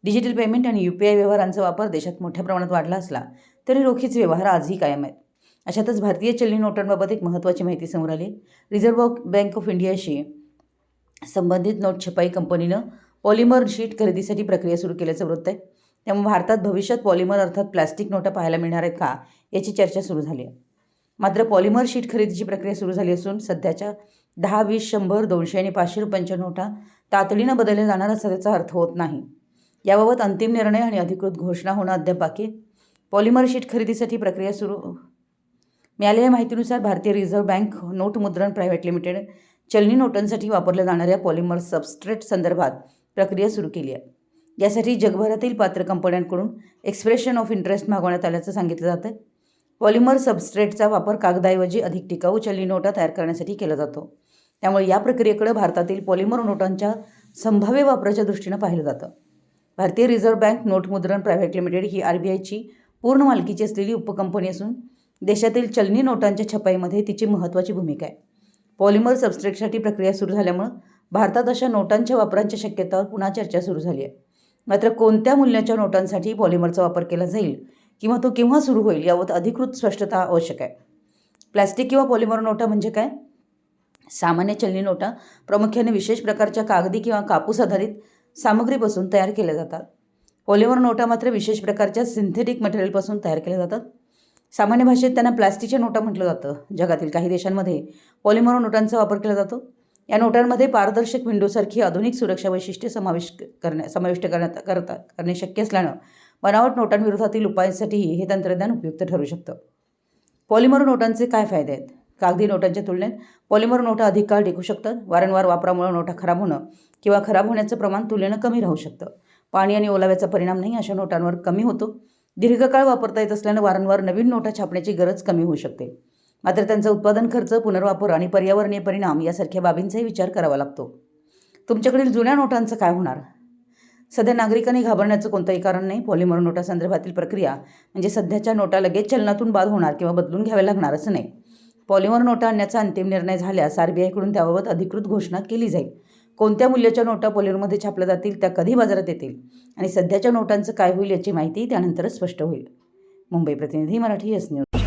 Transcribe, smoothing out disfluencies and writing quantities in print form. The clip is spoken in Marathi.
डिजिटल पेमेंट आणि UPI व्यवहारांचा वापर देशात मोठ्या प्रमाणात वाढला असला तरी रोखीचे व्यवहार आजही कायम आहेत. अशातच भारतीय चलनी नोटांबाबत एक महत्त्वाची माहिती समोर आली. रिझर्व्ह बँक ऑफ इंडियाशी संबंधित नोट छपाई कंपनीनं पॉलिमर शीट खरेदीसाठी प्रक्रिया सुरू केल्याचं वृत्त आहे. त्यामुळे भारतात भविष्यात पॉलिमर अर्थात प्लास्टिक नोटा पाहायला मिळणार आहेत का याची चर्चा सुरू झाली आहे. मात्र पॉलिमर शीट खरेदीची प्रक्रिया सुरू झाली असून सध्याच्या 10, 20, 100, 200 आणि 500 रुपयांच्या नोटा तातडीनं बदलल्या जाणार असा त्याचा अर्थ होत नाही. याबाबत अंतिम निर्णय आणि अधिकृत घोषणा होणं अद्याप बाकी. पॉलिमर शीट खरेदीसाठी प्रक्रिया सुरू. मिळालेल्या माहितीनुसार भारतीय रिझर्व्ह बँक नोट मुद्रण प्रायव्हेट लिमिटेड चलनी नोटांसाठी वापरल्या जाणाऱ्या पॉलिमर सबस्ट्रेट संदर्भात प्रक्रिया सुरू केली आहे. यासाठी जगभरातील पात्र कंपन्यांकडून एक्सप्रेशन ऑफ इंटरेस्ट मागवण्यात आल्याचं सांगितलं जातं. पॉलिमर सबस्ट्रेटचा वापर कागदाऐवजी अधिक टिकाऊ चलनी नोटा तयार करण्यासाठी केला जातो. त्यामुळे या प्रक्रियेकडे भारतातील पॉलिमर नोटांच्या संभाव्य वापराच्या दृष्टीनं पाहिलं जातं. भारतीय रिझर्व्ह बँक नोट मुद्रण प्रायव्हेट लिमिटेड ही RBIची पूर्ण मालकीची असलेली उपकंपनी असून देशातील चलनी नोटांच्या छपाईमध्ये तिची महत्त्वाची भूमिका आहे. पॉलिमर सबस्ट्रेटसाठी प्रक्रिया सुरू झाल्यामुळं भारतात अशा नोटांच्या वापरांच्या शक्यतावर पुन्हा चर्चा सुरू झाली आहे. मात्र कोणत्या मूल्याच्या नोटांसाठी पॉलिमरचा वापर केला जाईल किंवा तो केव्हा सुरू होईल यावर अधिकृत स्पष्टता आवश्यक आहे. प्लॅस्टिक किंवा पॉलिमर नोटा म्हणजे काय? सामान्य चलनी नोटा प्रामुख्याने विशेष प्रकारच्या कागदी किंवा कापूस आधारित सामग्रीपासून तयार केल्या जातात. पॉलिमर नोटा मात्र विशेष प्रकारच्या सिंथेटिक मटेरियलपासून तयार केल्या जातात. सामान्य भाषेत त्यांना प्लास्टिकच्या नोटा म्हटलं जातं. जगातील काही देशांमध्ये पॉलिमर नोटांचा वापर केला जातो. या नोटांमध्ये पारदर्शक विंडोसारखी आधुनिक सुरक्षा वैशिष्ट्ये समाविष्ट करणे शक्य असल्यानं बनावट नोटांविरोधातील उपायांसाठीही हे तंत्रज्ञान उपयुक्त ठरू शकतं. पॉलिमर नोटांचे काय फायदे आहेत? कागदी नोटांच्या तुलनेत पॉलिमर नोटा अधिक काळ टिकू शकतात. वारंवार वापरामुळे नोटा खराब होणं किंवा खराब होण्याचं प्रमाण तुलनेनं कमी राहू शकतं. पाणी आणि ओलाव्याचा परिणाम नाही अशा नोटांवर कमी होतो. दीर्घकाळ वापरता येत असल्यानं वारंवार नवीन नोटा छापण्याची गरज कमी होऊ शकते. मात्र त्यांचा उत्पादन खर्च, पुनर्वापर आणि पर्यावरणीय परिणाम यासारख्या बाबींचाही विचार करावा लागतो. तुमच्याकडील जुन्या नोटांचं काय होणार? सध्या नागरिकांनी घाबरण्याचं कोणतंही कारण नाही. पॉलिमर नोटा संदर्भातील प्रक्रिया म्हणजे सध्याच्या नोटा लगेच चलनातून बाद होणार किंवा बदलून घ्याव्या लागणार असं नाही. पॉलिमर नोटा आणण्याचा अंतिम निर्णय झाल्यास RBIकडून त्याबाबत अधिकृत घोषणा केली जाईल. कोणत्या मूल्याच्या नोटा पॉलिमरमध्ये छापल्या जातील, त्या कधी बाजारात येतील आणि सध्याच्या नोटांचं काय होईल याची माहिती त्यानंतरच स्पष्ट होईल. मुंबई प्रतिनिधी, मराठी, YES न्यूज.